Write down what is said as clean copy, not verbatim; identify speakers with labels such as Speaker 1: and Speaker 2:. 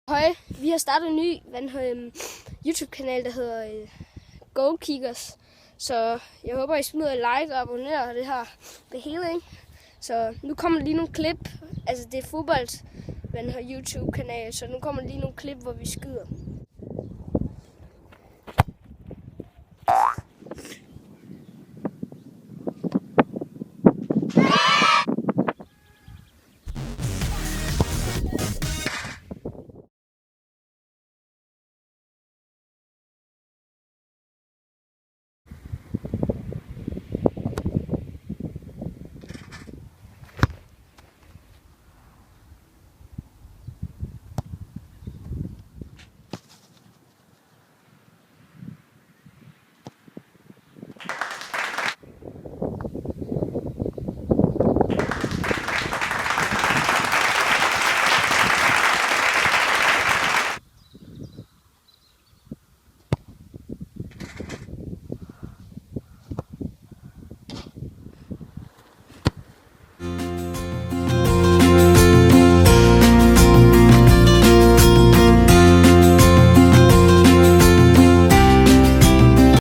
Speaker 1: Hej, vi har startet en ny YouTube-kanal, der hedder GoKickers. Så jeg håber, I smider like og abonnerer det her. Det hele, ikke? Så nu kommer lige nogle klip. Altså det er fodbold, YouTube-kanal, så nu kommer lige nogle klip, hvor vi skyder.